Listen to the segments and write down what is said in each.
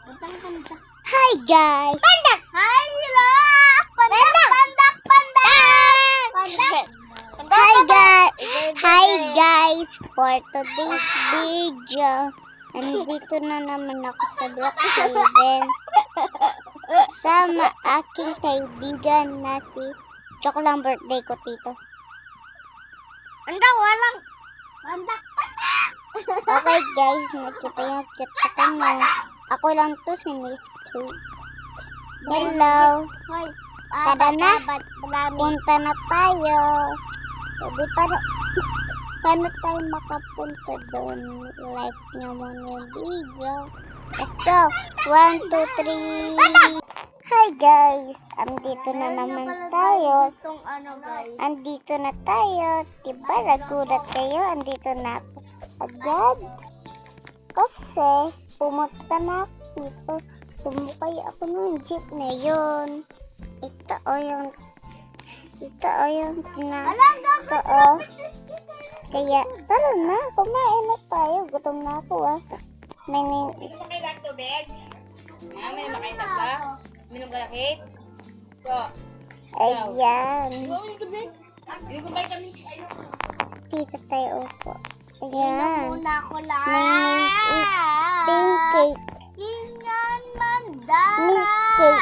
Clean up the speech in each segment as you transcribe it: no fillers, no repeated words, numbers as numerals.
Hi guys! Pandak! Hi, hello! Pandak! Hi guys! For today's video, nandito na naman ako sa Brookhaven sama aking kaibigan na si Joke lang, birthday ko tito. Walang pandak! Okay guys, nagkita-cute sa kanya. Ako lang to, si Miss Sweet. Hello! Tara na! Punta na tayo! Sabi paano tayo makapunta doon? Like nyo muna yung video. Let's go! 1, 2, 3! Hi guys! Andito na naman tayo. Andito na tayo. Diba nagulat kayo? Andito na ako agad. Kasi pumunta na ako dito. Sumakay ako ng jeep na yun. Ito o yung kaya tara na, kumain na tayo. Gutom na ako may Makailang tubig? May makailang ka? Minum ka lakit? So, ayan. Hindi ko ba kami Dito tayo upo. Ayan. muna ako lang. My name is Pancake. Ingan mandala. Miss Cake.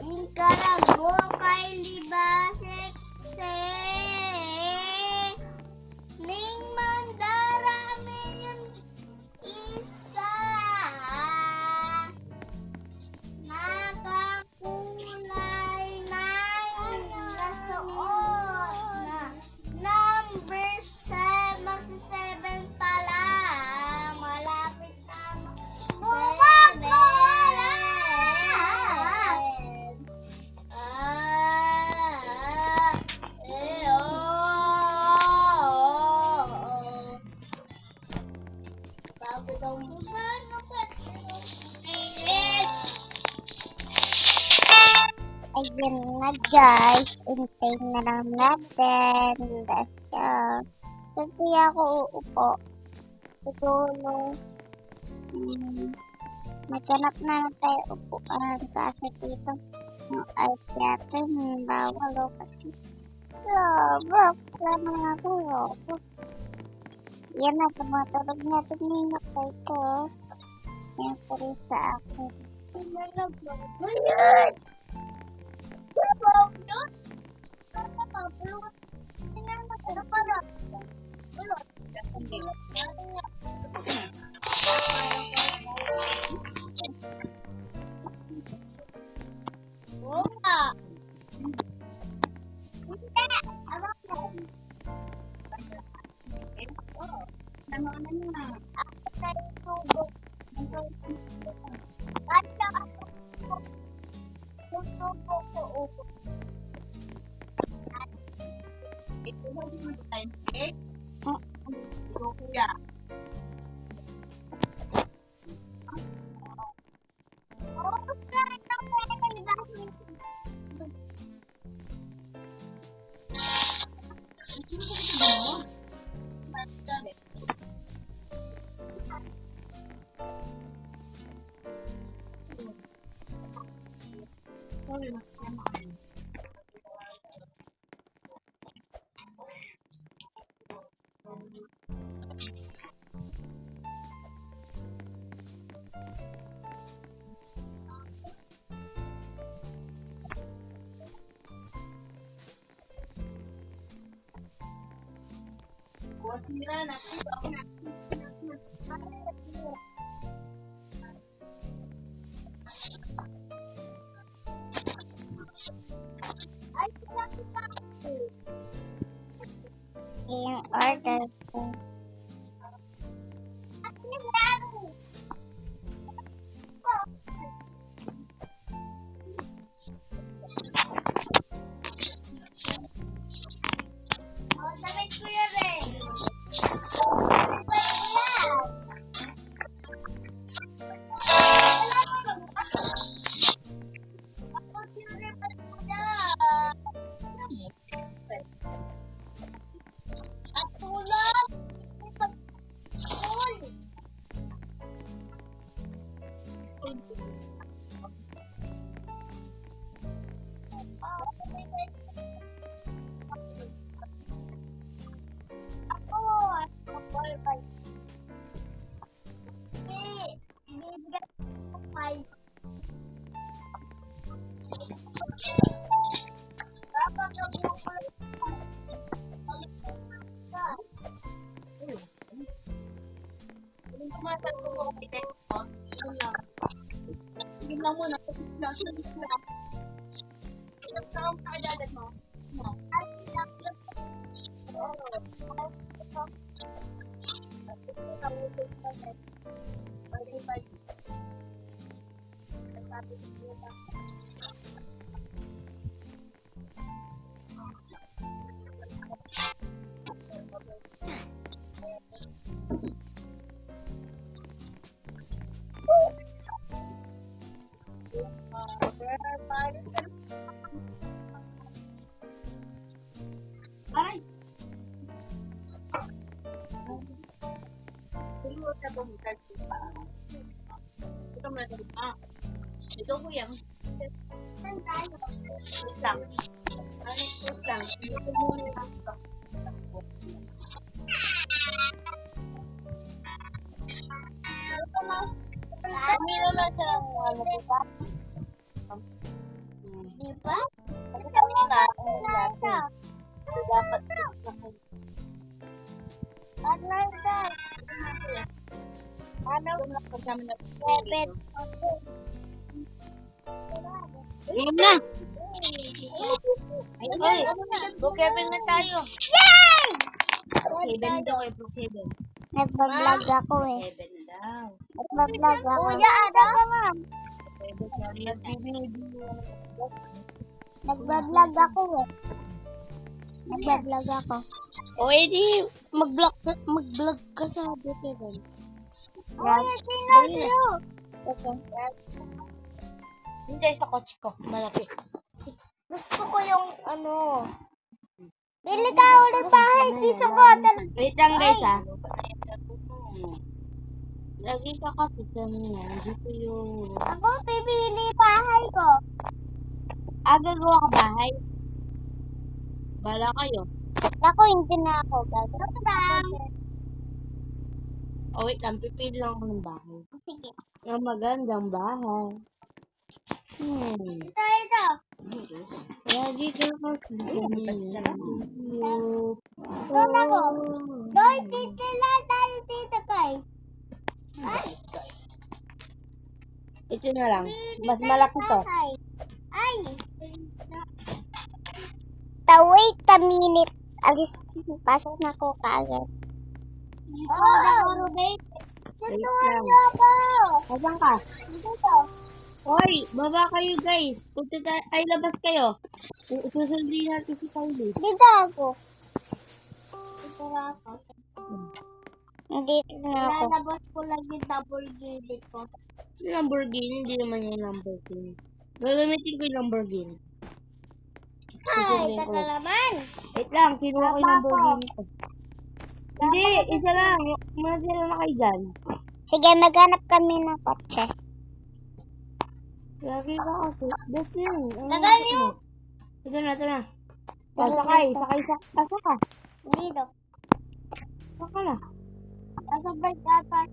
Ingkarago kay libasek se. Ning mandara mayon isa. Nakakulay na nasuot na. Number 7, magsi-7 pa lang. Malapit na Ayan na guys. Hintayin na lang natin. Let's go. Kasi ako uupo. Siguro. Maghanap na lang tayo upuan. Kasi dito. Ay natin. Bawal o kasi. Roblox. Lama na ako Roblox. Yan na. Tumatulog natin nina ko ito. Yan po rin sa akin. Ayan. Yung order ko. Damit ko yan Ito ko yan. Lang. Meron na siyang ano, diba? Diba? Kasi kanina, natin. Dapat ano? Seven. Ayun na. Ay, Brookhaven na tayo. Yay! Brookhaven daw kayo, Brookhaven. Nagbablog ako eh. Brookhaven na daw. Nagbablog ako. Kuya, ano ka ma'am? Nagbablog ako eh. Nagbablog ako. O, edi, mag-vlog ka sa Brookhaven. Kuya, signal sa'yo. Okay. Hindi, sa kotse ko. Malapit. Gusto ko yung ano. Bili ka ulit bahay dito ko. Wait lang guys ha. Lagi ka kasi kanina. Dito yung... Ako pipili bahay ko. Gagawa ka bahay? Bala kayo. Ako hindi na ako gagawin. O wait lang, pipili lang ako ng bahay. Sige. Yung magandang bahay. Ito. Lagi ka kasi kanina. Doon ako. Doon, dito lang tayo dito guys. Ay. Ito na lang. Mas malaki to. Ay. Wait a minute. Alis. Pasok na ko kaagad. Wait Dito lang. ako. Asan ka? Dito. Hoy, baba kayo guys. Ay, labas kayo. Susundin natin si Kylie. Dito ako. Dito ako. Dito na ako. Lalabas ko lang yung double gilid ko. Yung Lamborghini, hindi naman yung Lamborghini. Gagamitin ko yung Lamborghini. Ay, ito na naman. Wait lang, kinuha ko yung Lamborghini ko. Hindi, isa lang. Muna sila na kayo dyan. Sige, maghanap kami ng kotse. Lagi ka kasi. Best yun. Tagal nyo. Ito na. Sakay ka. Dito. Saka na. Nasa bike ata.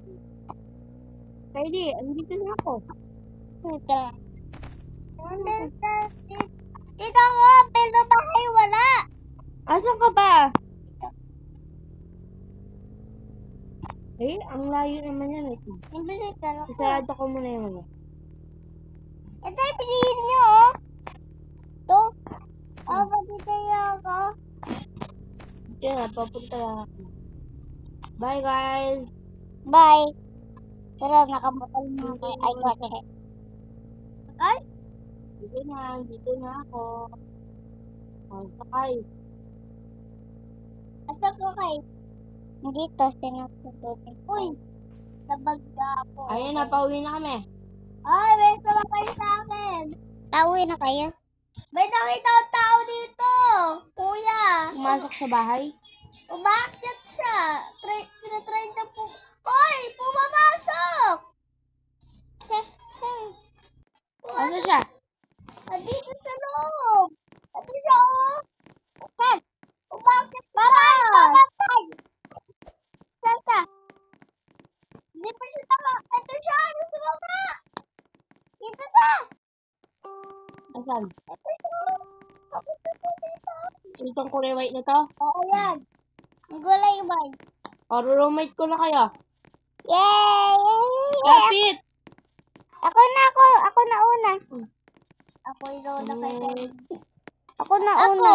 Kylie, andito na ako. Dito. Dito ako, pero bahay wala. Asan ka ba? Eh, ang layo naman yan. Hindi ka na. Isarado ko muna yung ano. Ito yung piliin nyo, oh. Ito. Dito niyo ako. Kaya na, papunta lang ako. Bye guys! Bye. Pero nakamotal na ako. Ay, kotse. Ay? Dito na ako. Sakay. Asa ko kay? Dito, sinusututin. Uy! Nabagda ako. Ayun na, pauwi na kami. Ay, may sumakay sa akin. Tawin na kayo? May nakita ang tao dito. Kuya. Pumasok sa bahay. Umakyat siya. Tinatry na po. Hoy! Pumapasok! Sir, Saan? Itong kulay white na to? Oo yan. Ang gulay white. O, roommate ko na kayo. Yay! Kapit! Ako na una. Ako yung una kay Ako na una.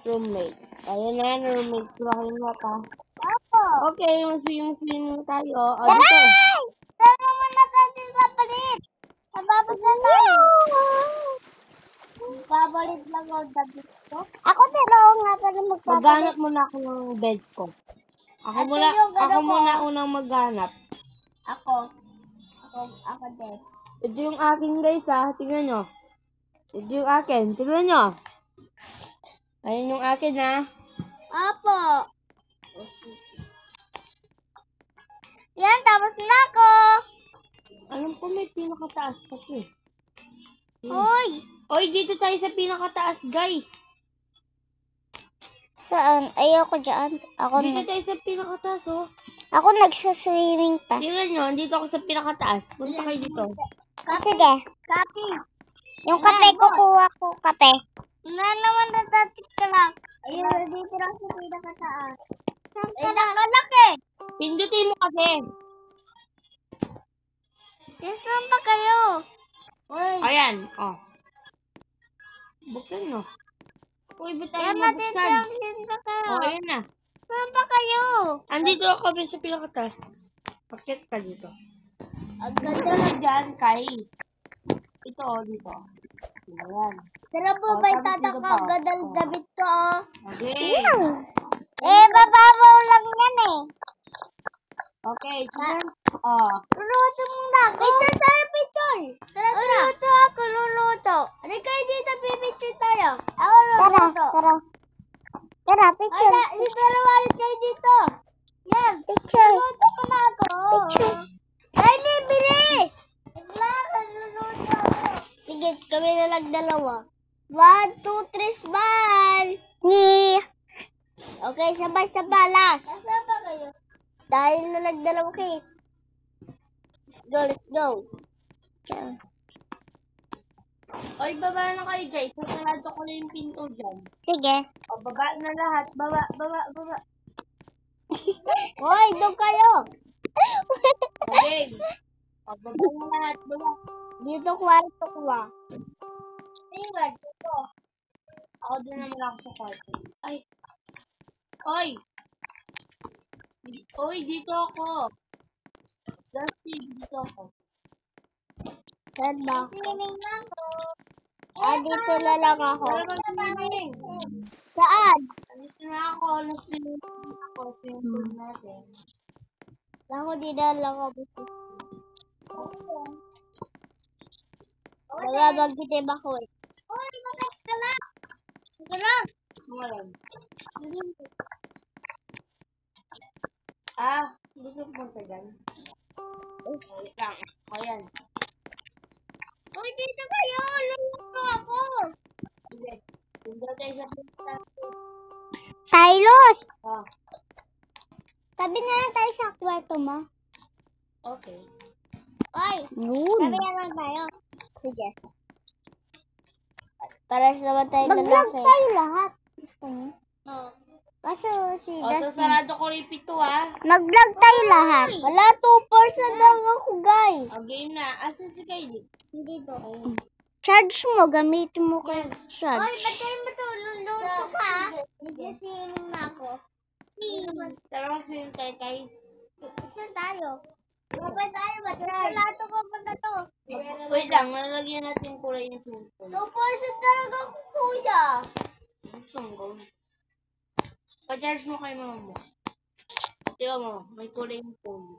Roommate. Ayun na, roommate ko kayo na ka. Ako. Okay, maswing tayo. O, Tara! dito. Tara muna tayo papalit. Sababot na tayo. Papalit lang ako dapat ko. Ako dalawa nga pala magpapalit. Maghanap muna ako ng bed ko. Ako muna unang maghanap. Ako din. Ito yung akin guys ha. Tingnan nyo. Ito yung akin. Tingnan nyo. Ayun yung akin ha. Apo. Yan, tapos na ako. Alam ko may pinakataas kasi. Hoy. Oy, dito tayo sa pinakataas guys. Saan? Ayoko dyan. Dito tayo sa pinakataas oh. Ako nagsaswimming pa. Tingnan nyo, andito ako sa pinakataas. Punta kayo dito. Sige. Kape. Yung kape, kukuha ko kape. Na naman natatik ka lang. Ayun, dito lang sa pinakataas. Ay, nakalaki. Pindutin mo kasi. Saan ba kayo? Uy. Ayan, oh. Buksan mo. Uy, ba't tayo Yan natin mabuksan? sa kayo. Oh, ayan na. Saan ba kayo? Andito ako sa pinakataas. Pakit ka dito. Ang Ganda ganda. na dyan, Kai. Ito, oh, dito. Ayan. Tara po Oh, ba tapos tatak dito ko? pa. Gadal Oh. damit ko oh. Okay. Bababaw lang yan eh. Okay, tignan. Oh. Luluto muna ako. Picture tayo, picture. Tara. Luluto ako, luluto. Ano kayo dito, pipicture tayo? Ako luluto. Tara, picture. Dito nawalit kayo dito. Yan. Picture. Luluto ko na ako. Picture. Ay, bilis. Luluto ako. Sige, kami na lang dalawa. 1, 2, 3, smile. Okay, sabay-sabay, last. Nasaan ba kayo? Dahil na nagdalawa kayo. Let's go. Oy, baba na kayo guys. Sasarado ko na yung pinto dyan. Sige. O, baba na lahat. Baba. Hoy, doon kayo. Okay. O, baba na lahat. Baba. Dito kwarto ko ba? Tingnan, dito. Ako din naman ako sa kwarto. Ay. Oy. Oy, dito ako. Dusty, dito ako. Saan ba? Dito na lang ako. Wala kang swimming. Saan? Dito na ako. Swimming ako. Swimming natin. Ako dito lang ako. Nagabagkitim ako eh. Hoy, bakit ka lang? Ka lang. Ngayon. Hindi ko pumunta dyan. Wait lang. Ayan. Hoy, dito kayo. Luluto ako. Hindi. Hindi tayo sa pinta. Silos! Ah, Tabi na lang tayo sa kwarto mo. okay. Oy, tabi na lang tayo. Sige. Para sa naman tayo lalaki. Mag-vlog tayo lahat. Gusto niyo? Oo. Kaso si O, Dustin. sasarado ko rin pito Mag-vlog tayo lahat. Wala, 2% lang ako, guys. O, game na. Asan si Kylie? Dito. Charge mo, gamitin mo kay charge. Oy, batay mo to. Luluto ka. Igisim na ako. Tara mag-swim tayo, Kai. Isa tayo. Babay tayo ba? Sarado ko pa na to. Wait lang, nalagyan natin yung kulay yung swim pool. 2% talaga ako, kuya. Gusto ko. Pa-charge mo kay mama mo. Tingnan mo, may kulay yung pool.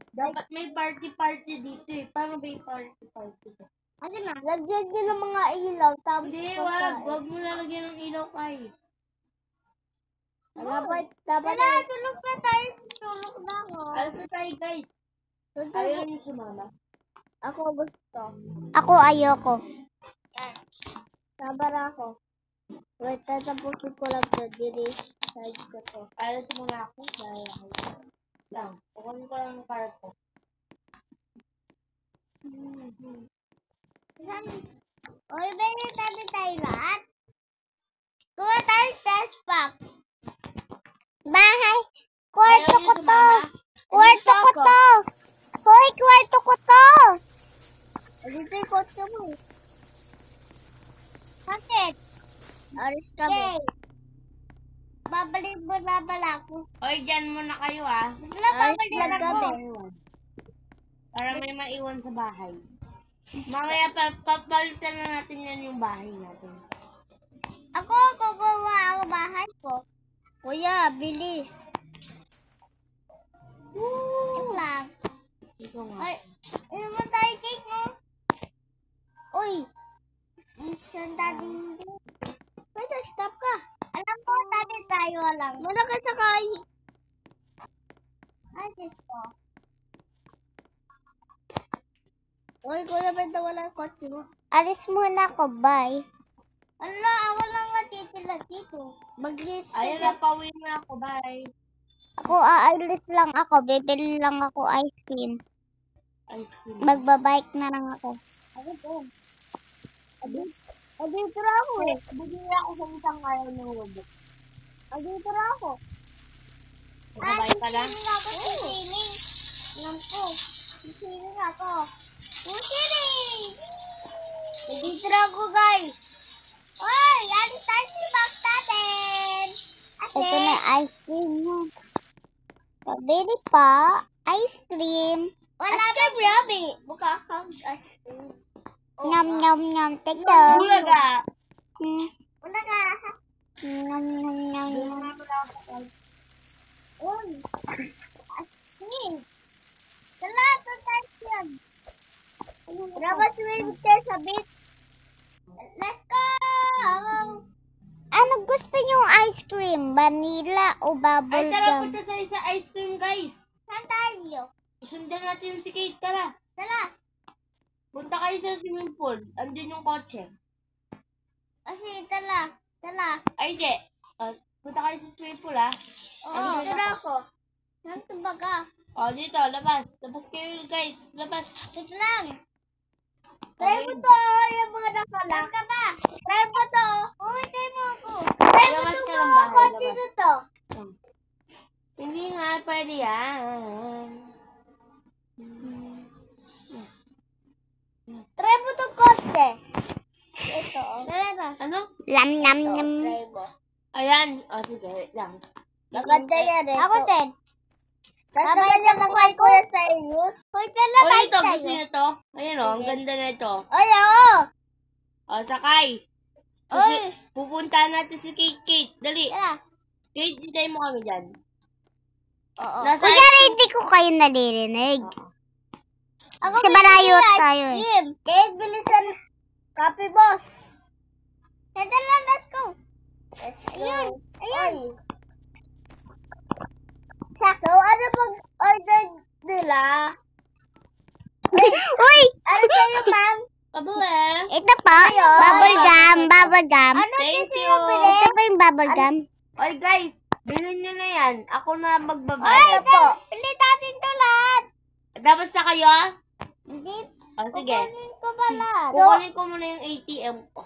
Dapat may party-party dito eh. Paano ba yung party-party dito? Ano na? Lagyan nyo ng mga ilaw. Tapos Hindi, wag mo lalagyan ng ilaw, Kai. Dapat. Tara, tulog na tayo. Tulog na ako. Alas na tayo, guys. Ayaw niyo sumama. Ako gusto. Ako ayoko. Sabar ako. Wait, tatapusin ko lang to. Diri, side ko to. Alas muna ako. Dahil ako lang. Kukunin ko lang yung card ko. Oy, pwede tayo lahat. Kuha tayo test pack. Bahay. Kwarto ko to. Kwarto ko to. Hoy, kwarto ko to. Dito yung kotse mo. Bakit? Aris kami. Babalik mo na pala ako. Oy, dyan muna kayo ah. Babalik na ako. Para may maiwan sa bahay. Mamaya papalitan na natin yan yung bahay natin. Ako, kukuha ako bahay ko. Kuya, bilis. Ito lang. Ito nga. Ay, ano mo tayo cake mo? Uy, saan dating hindi? Pwede, stop ka. Alam ko, tabi tayo lang. Muna ka sakay. Ay, Diyos ko. Uy, kuya, pwede wala kotse mo. Alis muna ako, bye. Ala, ako lang natitila dito. Mag-list ka Ayun dyan. na, pauwi na ako. Bye. Ako, aalis lang ako. Bibili lang ako ice cream. Ice cream. Magbabike na lang ako. Ako po. Dito na ako eh. Bumili ako sa isang kaya ng robot. Dito na ako. Sabay ka lang? Siling ako, siling. Alam ko. Siling ako. Siling! Dito na ako, guys. Oy, alis tayo si box natin. Ito na ice cream mo. Pabili pa. Ice cream. Wala ice cream, Robby. Mukha kang ice cream. Nyam, nyam, nyam. Tignan. Bulaga. Wala ka. Nyam, nyam, nyam, nyam. Uy. Ice Tala, ito tayo yan. Dapat swim tayo sa beach. Let's go! Ano gusto niyong ice cream? Vanilla o bubble Ay, tara, gum? punta tayo sa ice cream, guys. Saan tayo? Sundan natin si Kate, tara. Tara. Punta kayo sa swimming pool. Andun yung kotse. Kasi, tala. Tala. Ay, di. Punta kayo sa swimming pool, ha? Oo, tara ako. Saan ito baga? O, dito, labas. Labas kayo, guys. Labas. Wait lang. Try mo to, yung mga nakala. Saan ka ba? Try mo to. Uy, try mo ako. Try mo Labas to ka ng mga bahay, kotse labas. na to. Hindi nga, pwede yan. Try mo to kotse. Ito. Tara. Ano? Lam, lam, lam. Try mo. Ayan. O, sige, wait lang. Maganda yan eh. Ako din. Sasabay lang ako kay Kuya sa Imus. Hoy, O, talabay ito. tayo. Gusto nyo to? Ayan, o. Ang ganda na ito. Ay, oo. O, sakay. Oy. Pupuntahan natin si Kate. Dali. Tara. Kate, hintayin mo kami dyan. Oo. Nasa Kuya, hindi ko kayo naririnig. Ako kasi malayo tayo eh. Kate, bilisan. Copy, boss. Ito na, let's go. Let's go. Ayun. Ayun. So, ano pag-order nila? Uy! Ano sa'yo, ma'am? Pabule. Ito pa. Bubble gum. Bubble gum. Ano Thank kasi you. yung pili? Ito pa yung bubble gum. Oy, guys. Bilhin nyo na yan. Ako na Ay, magbabayad. ito. Pili natin ito lahat. Tapos na kayo? Hindi. O, sige. Kukunin ko ba lahat? Kukunin ko muna yung ATM ko.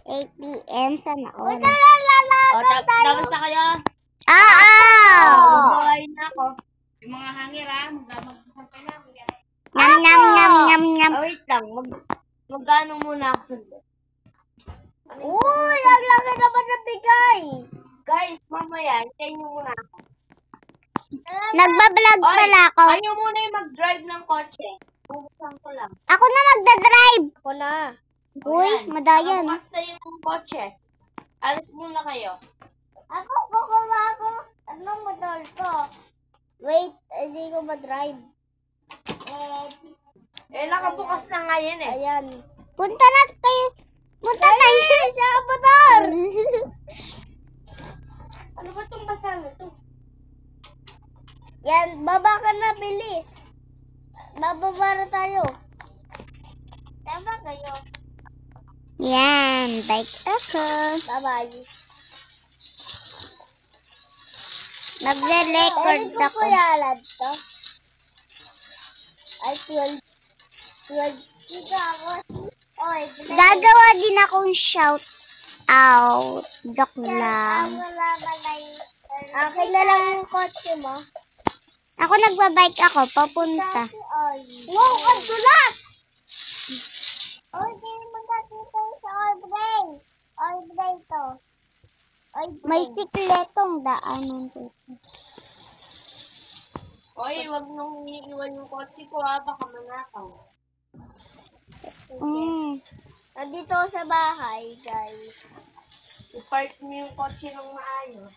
8 p.m. sana all. O, tapos na kayo? Buhay na ako. Yung mga hangir, ha? Magsampay na. Nam, nam, nam, nam, nam. Wait lang. Magkano muna ako sa Uy, ang laki naman na bigay. Guys, mamaya, hintayin nyo muna ako. Nagbablog pala ako. Ayaw muna yung mag-drive ng kotse. Bubuksan ko lang. Ako na magdadrive. Ako na. Uy, Ayan. madayan. Basta yung kotse. Alis muna kayo. Ako, kukuha ako. Anong motor ko? Wait, hindi ko ma-drive. Nakabukas na nga yan eh. Ayan. Punta na kayo. Punta tayo sa motor. Ano ba itong basal na ito? Yan, baba ka na, bilis. Bababa na tayo. Tama kayo. Yan, bike ako. Bye-bye. Nagle-record ako. Ano to? Ay, 12. 12. Dito ako. Gagawa din akong shout out. Joke lang. Akin na lang yung kotse mo. Ako nagbabike ako, papunta. Wow, ang dulas! Di magkakita sa Orbrey. Orbrey to. May sikletong daanan to. Oy, wag nung iiwan yung kotse ko baka manakaw. Nandito ako sa bahay, guys. I-park niyo yung kotse ng maayos.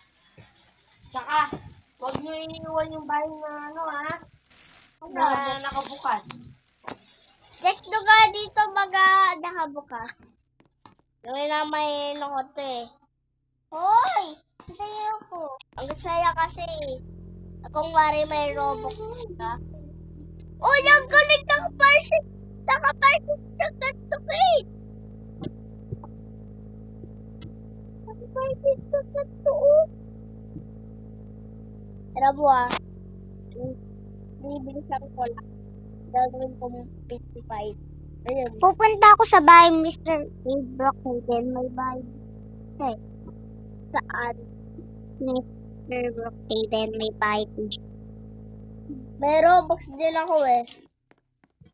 Tsaka, wag niyo iiwan yung bahay na nakabukas. Check nyo ka dito baga nakabukas. Gawin na may nakato eh. Hoy! Hintayin ako. Ang saya kasi, kung wari may Robux ka. Oh, nag-connect naka-parsit. Naka-parsit na kat-to-kate. Naka-parsit na kat-to-o. Tara buha. Bibilisan ko lang. Gagawin ko 55. Ayun. Pupunta ako sa bahay, Mr. Brockhaven. May bahay. Okay. Saan? Mr. Brockhaven, may bahay. May Robux din ako eh.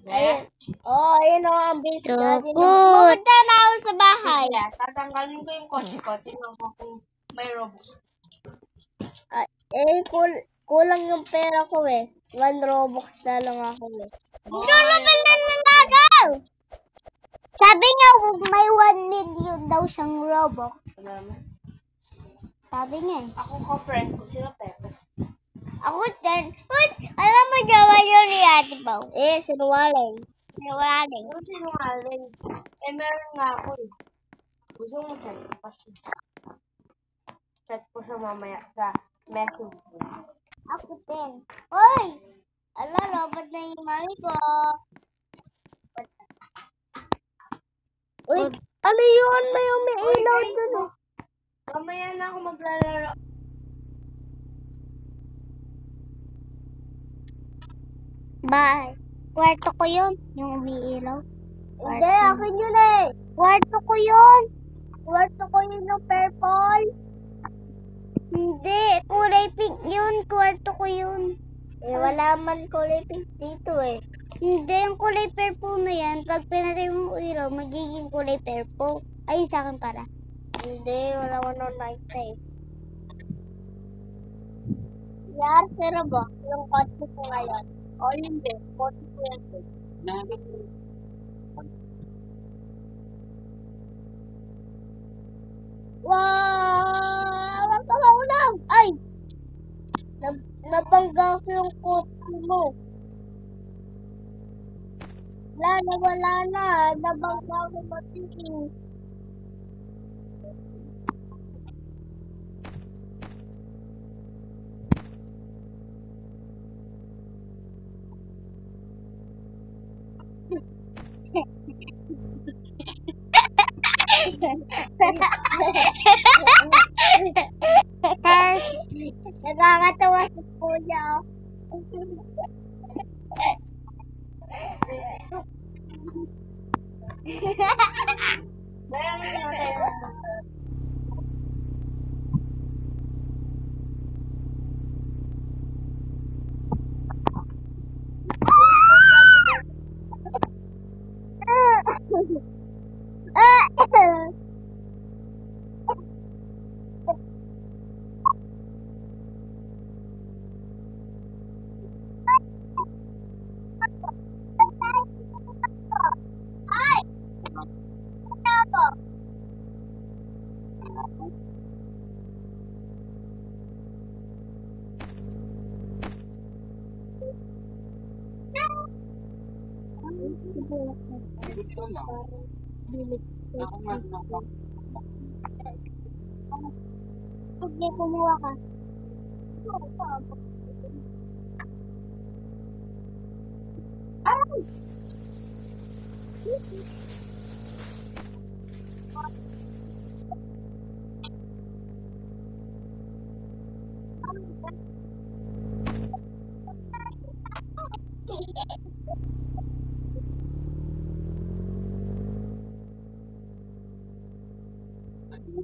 Ayun. Oh, ayun o ang base natin. Pupunta na ako sa bahay. Yeah, tatanggalin ko yung kotse ko. Tingnan ko kung may Robux. Kulang yung pera ko eh. 1 Robux na lang ako eh. Ikaw naman na nanagaw! Sabi niya, may 1 million daw siyang Robux. Sabi niya eh. Ako ka-friend ko, sila Pepes. Ako din. Wait, alam mo jawa yun ni Ate Pao? Sinungaling. Sinungaling. Yung sinungaling. Meron nga ako eh. Gusto mo chat ko kasi. Chat ko siya mamaya sa message ko. Ako din. Hoy! Ala, lobad na yung mami ko. Uy, ano yun? May ilaw dun oh. Mamaya na ako maglalaro. Bye. Kwarto ko yun. Yung umiilaw. Hindi, akin yun eh. Kwarto ko yun. Kwarto ko yun yung purple. Hindi. Kulay pink yun. Kwarto ko yun. Wala man kulay pink dito eh. Hindi. Yung kulay purple na yan. Pag pinatay mo yung ilaw, magiging kulay purple. Ayun sa akin para. Hindi, wala ko nung night eh. Yar, pero ba? Yung kotse ko ngayon. O hindi, kotse ko yan eh. Wow! Wag ka maulang! Ay! Nabangga ko yung kotse mo. Wala na. Nabangga ko matingin. Nakakatawa si Kuya. Sige, kumuha ka. Bye-bye!